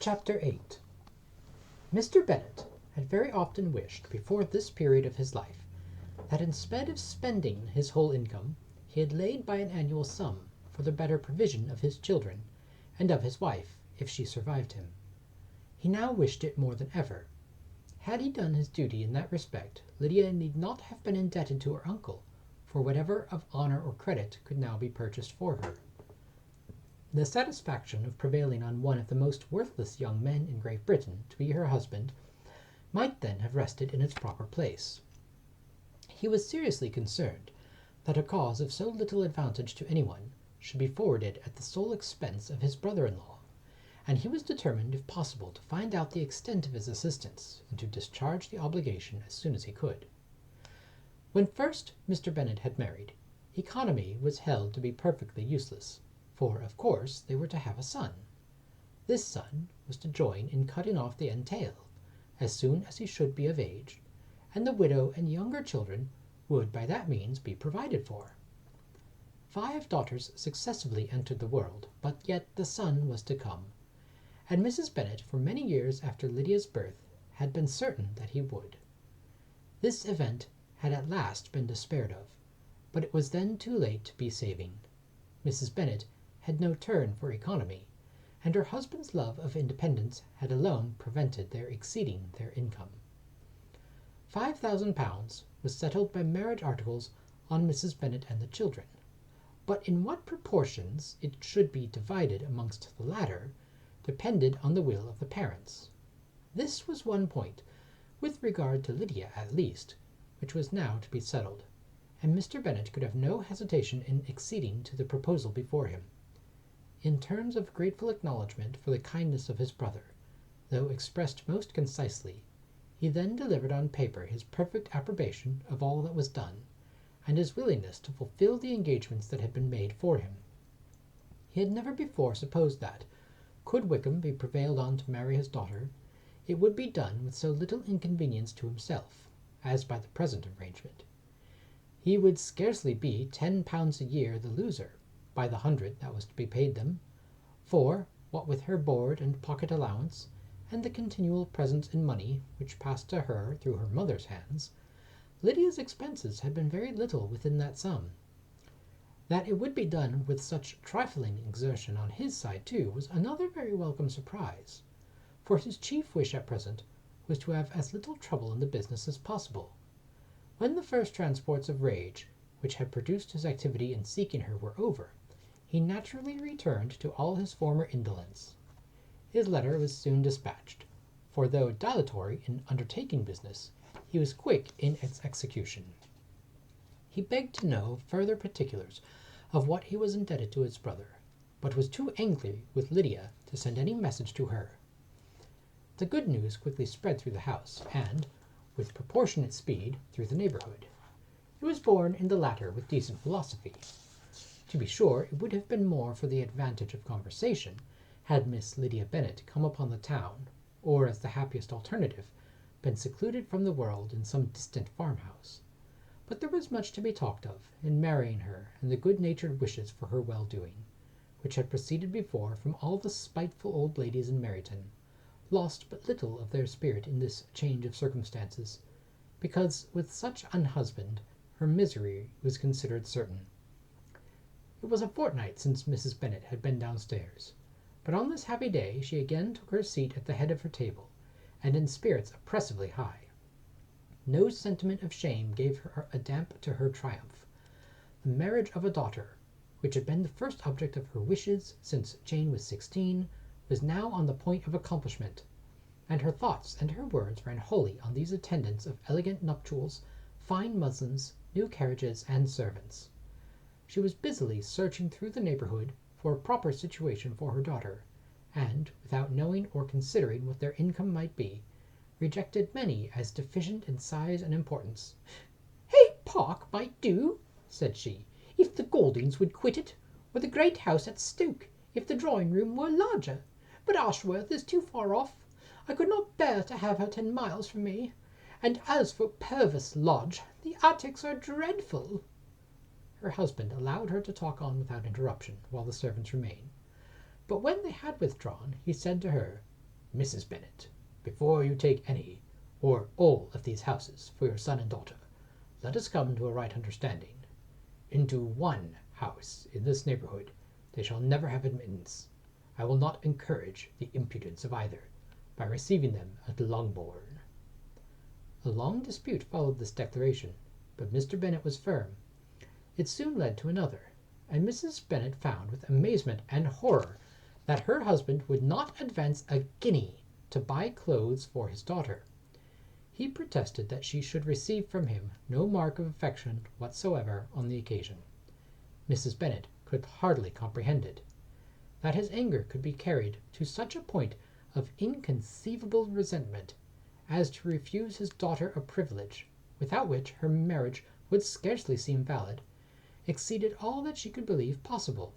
Chapter 8. Mr. Bennet had very often wished, before this period of his life, that instead of spending his whole income, he had laid by an annual sum for the better provision of his children, and of his wife, if she survived him. He now wished it more than ever. Had he done his duty in that respect, Lydia need not have been indebted to her uncle for whatever of honour or credit could now be purchased for her. The satisfaction of prevailing on one of the most worthless young men in Great Britain to be her husband might then have rested in its proper place. He was seriously concerned that a cause of so little advantage to anyone should be forwarded at the sole expense of his brother-in-law, and he was determined if possible to find out the extent of his assistance, and to discharge the obligation as soon as he could. When first Mr. Bennet had married, economy was held to be perfectly useless, for of course they were to have a son. This son was to join in cutting off the entail, as soon as he should be of age, and the widow and younger children would by that means be provided for. 5 daughters successively entered the world, but yet the son was to come, and Mrs. Bennet for many years after Lydia's birth had been certain that he would. This event had at last been despaired of, but it was then too late to be saving. Mrs. Bennet had no turn for economy, and her husband's love of independence had alone prevented their exceeding their income. £5,000 was settled by marriage articles on Mrs. Bennet and the children, but in what proportions it should be divided amongst the latter depended on the will of the parents. This was one point, with regard to Lydia at least, which was now to be settled, and Mr. Bennet could have no hesitation in acceding to the proposal before him. In terms of grateful acknowledgment for the kindness of his brother, though expressed most concisely, he then delivered on paper his perfect approbation of all that was done, and his willingness to fulfil the engagements that had been made for him. He had never before supposed that, could Wickham be prevailed on to marry his daughter, it would be done with so little inconvenience to himself, as by the present arrangement. He would scarcely be £10 a year the loser, by the 100 that was to be paid them, for, what with her board and pocket allowance, and the continual presents in money which passed to her through her mother's hands, Lydia's expenses had been very little within that sum. That it would be done with such trifling exertion on his side too was another very welcome surprise, for his chief wish at present was to have as little trouble in the business as possible. When the first transports of rage which had produced his activity in seeking her were over, he naturally returned to all his former indolence. His letter was soon dispatched, for though dilatory in undertaking business, he was quick in its execution. He begged to know further particulars of what he was indebted to his brother, but was too angry with Lydia to send any message to her. The good news quickly spread through the house, and, with proportionate speed, through the neighbourhood. It was borne in the latter with decent philosophy. To be sure, it would have been more for the advantage of conversation, had Miss Lydia Bennet come upon the town, or, as the happiest alternative, been secluded from the world in some distant farmhouse. But there was much to be talked of in marrying her, and the good-natured wishes for her well-doing, which had proceeded before from all the spiteful old ladies in Meryton, lost but little of their spirit in this change of circumstances, because with such an husband her misery was considered certain. It was a fortnight since Mrs. Bennet had been downstairs, but on this happy day she again took her seat at the head of her table, and in spirits oppressively high. No sentiment of shame gave her a damp to her triumph. The marriage of a daughter, which had been the first object of her wishes since Jane was 16, was now on the point of accomplishment, and her thoughts and her words ran wholly on these attendants of elegant nuptials, fine muslins, new carriages, and servants. She was busily searching through the neighbourhood for a proper situation for her daughter, and, without knowing or considering what their income might be, rejected many as deficient in size and importance. "Hay Park might do," said she, "if the Gouldings would quit it, or the great house at Stoke, if the drawing-room were larger, but Ashworth is too far off. I could not bear to have her 10 miles from me, and as for Purvis Lodge, the attics are dreadful." Her husband allowed her to talk on without interruption, while the servants remained, but when they had withdrawn, he said to her, Mrs. Bennet, before you take any or all of these houses for your son and daughter, let us come to a right understanding. Into one house in this neighbourhood they shall never have admittance. I will not encourage the impudence of either, by receiving them at Longbourn." A long dispute followed this declaration, but Mr. Bennet was firm. It soon led to another, and Mrs. Bennet found with amazement and horror that her husband would not advance a guinea to buy clothes for his daughter. He protested that she should receive from him no mark of affection whatsoever on the occasion. Mrs. Bennet could hardly comprehend it. That his anger could be carried to such a point of inconceivable resentment as to refuse his daughter a privilege without which her marriage would scarcely seem valid, exceeded all that she could believe possible.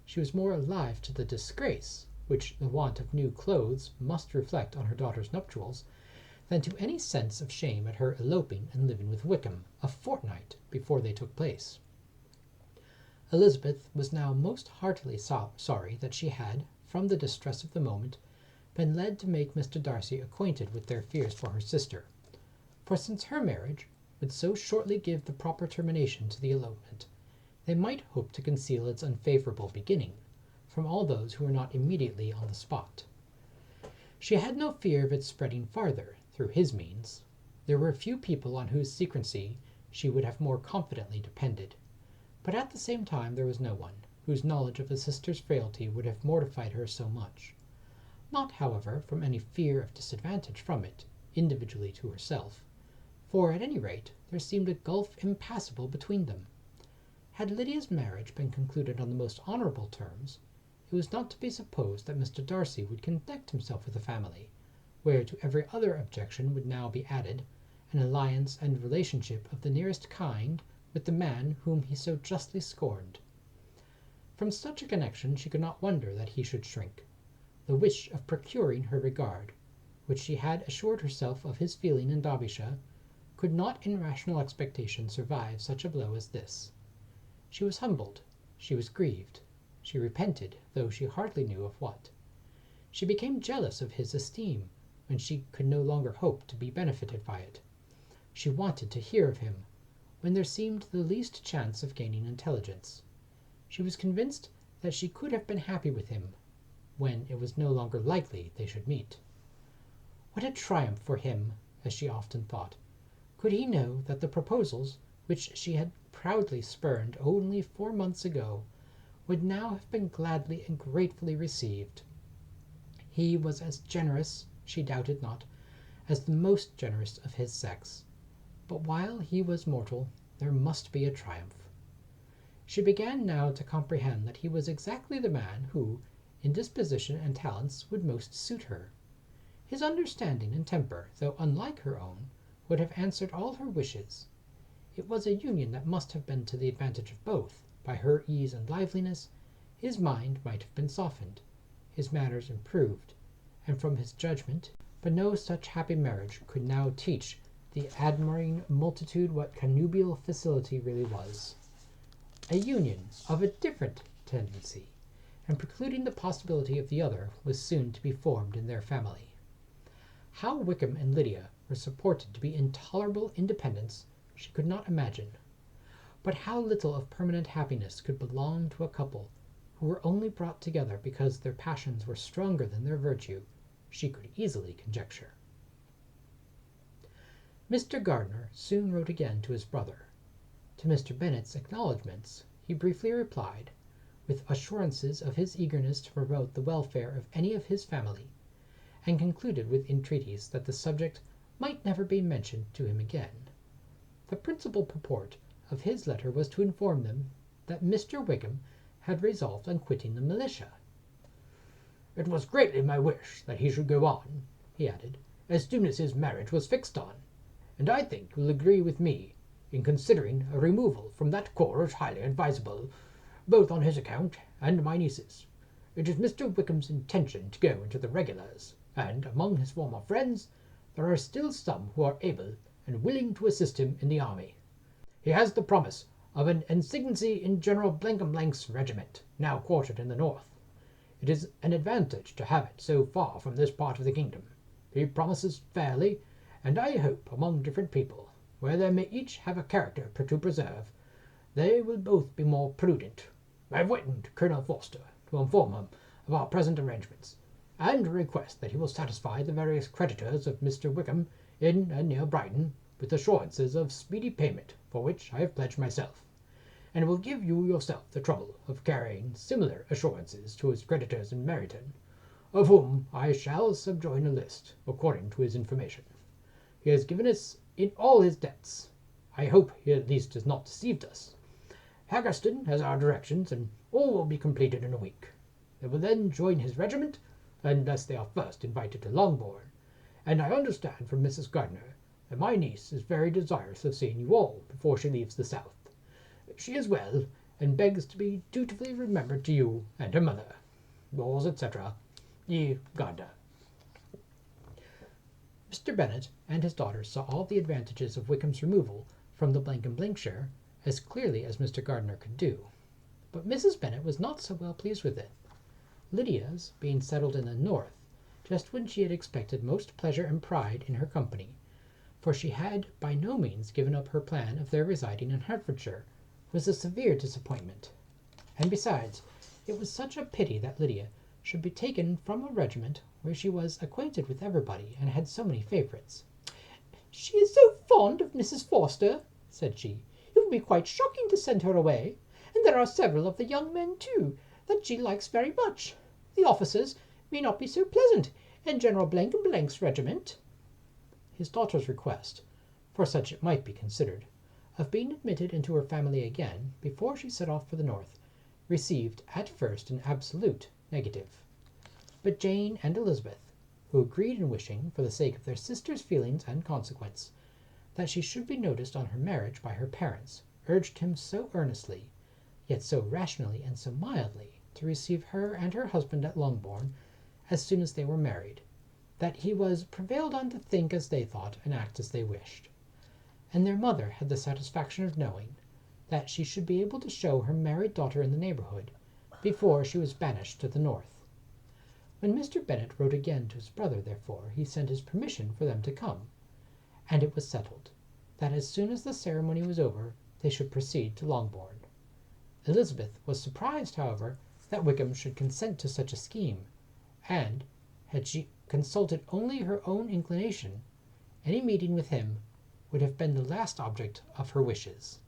She was more alive to the disgrace which the want of new clothes must reflect on her daughter's nuptials than to any sense of shame at her eloping and living with Wickham a fortnight before they took place. Elizabeth was now most heartily sorry that she had, from the distress of the moment, been led to make Mr. Darcy acquainted with their fears for her sister, for since her marriage would so shortly give the proper termination to the elopement, they might hope to conceal its unfavourable beginning from all those who were not immediately on the spot. She had no fear of its spreading farther through his means. There were few people on whose secrecy she would have more confidently depended, but at the same time there was no one whose knowledge of a sister's frailty would have mortified her so much. Not, however, from any fear of disadvantage from it, individually to herself, for at any rate there seemed a gulf impassable between them. Had Lydia's marriage been concluded on the most honourable terms, it was not to be supposed that Mr. Darcy would connect himself with the family, where to every other objection would now be added an alliance and relationship of the nearest kind with the man whom he so justly scorned. From such a connection she could not wonder that he should shrink. The wish of procuring her regard, which she had assured herself of his feeling in Derbyshire, could not in rational expectation survive such a blow as this. She was humbled, she was grieved, she repented, though she hardly knew of what. She became jealous of his esteem, when she could no longer hope to be benefited by it. She wanted to hear of him, when there seemed the least chance of gaining intelligence. She was convinced that she could have been happy with him, when it was no longer likely they should meet. What a triumph for him, as she often thought, could he know that the proposals which she had proudly spurned only 4 months ago would now have been gladly and gratefully received. He was as generous, she doubted not, as the most generous of his sex, but while he was mortal there must be a triumph. She began now to comprehend that he was exactly the man who, in disposition and talents, would most suit her. His understanding and temper, though unlike her own, would have answered all her wishes. It was a union that must have been to the advantage of both. By her ease and liveliness, his mind might have been softened, his manners improved, and from his judgment, but no such happy marriage could now teach the admiring multitude what connubial facility really was. A union of a different tendency, and precluding the possibility of the other, was soon to be formed in their family. How Wickham and Lydia were supported to be intolerable independents she could not imagine, but how little of permanent happiness could belong to a couple who were only brought together because their passions were stronger than their virtue, she could easily conjecture. Mr. Gardiner soon wrote again to his brother. To Mr. Bennet's acknowledgments he briefly replied, with assurances of his eagerness to promote the welfare of any of his family, and concluded with entreaties that the subject might never be mentioned to him again. The principal purport of his letter was to inform them that Mr. Wickham had resolved on quitting the militia. "It was greatly my wish that he should go on," he added, "as soon as his marriage was fixed on, and I think you will agree with me in considering a removal from that corps as highly advisable, both on his account and my niece's. It is Mr. Wickham's intention to go into the regulars, and among his former friends there are still some who are able and willing to assist him in the army. He has the promise of an ensigncy in General Blank's regiment, now quartered in the north. It is an advantage to have it so far from this part of the kingdom. He promises fairly, and I hope among different people, where they may each have a character to preserve, they will both be more prudent. I have written to Colonel Forster to inform him of our present arrangements, and request that he will satisfy the various creditors of Mr. Wickham in and near Brighton with assurances of speedy payment, for which I have pledged myself, and will give you yourself the trouble of carrying similar assurances to his creditors in Meryton, of whom I shall subjoin a list, according to his information. He has given us in all his debts. I hope he at least has not deceived us. Haggerston has our directions, and all will be completed in a week. They will then join his regiment, unless they are first invited to Longbourn, and I understand from Mrs. Gardiner that my niece is very desirous of seeing you all before she leaves the south. She is well, and begs to be dutifully remembered to you and her mother. Yours, etc., E. Gardiner. Mr. Bennet and his daughters saw all the advantages of Wickham's removal from the Blankenblinkshire as clearly as Mr. Gardiner could do, but Mrs. Bennet was not so well pleased with it. Lydia's being settled in the north, just when she had expected most pleasure and pride in her company, for she had by no means given up her plan of their residing in Hertfordshire, was a severe disappointment. And besides, it was such a pity that Lydia should be taken from a regiment where she was acquainted with everybody and had so many favourites. "She is so fond of Mrs. Forster," said she, "it would be quite shocking to send her away, and there are several of the young men too that she likes very much. The officers may not be so pleasant in General Blank's regiment." His daughter's request, for such it might be considered, of being admitted into her family again before she set off for the north, received at first an absolute negative. But Jane and Elizabeth, who agreed in wishing, for the sake of their sister's feelings and consequence, that she should be noticed on her marriage by her parents, urged him so earnestly, yet so rationally and so mildly, to receive her and her husband at Longbourn as soon as they were married, that he was prevailed on to think as they thought and act as they wished. And their mother had the satisfaction of knowing that she should be able to show her married daughter in the neighbourhood before she was banished to the north. When Mr. Bennet wrote again to his brother, therefore, he sent his permission for them to come, and it was settled that as soon as the ceremony was over they should proceed to Longbourn. Elizabeth was surprised, however, that Wickham should consent to such a scheme, and, had she consulted only her own inclination, any meeting with him would have been the last object of her wishes.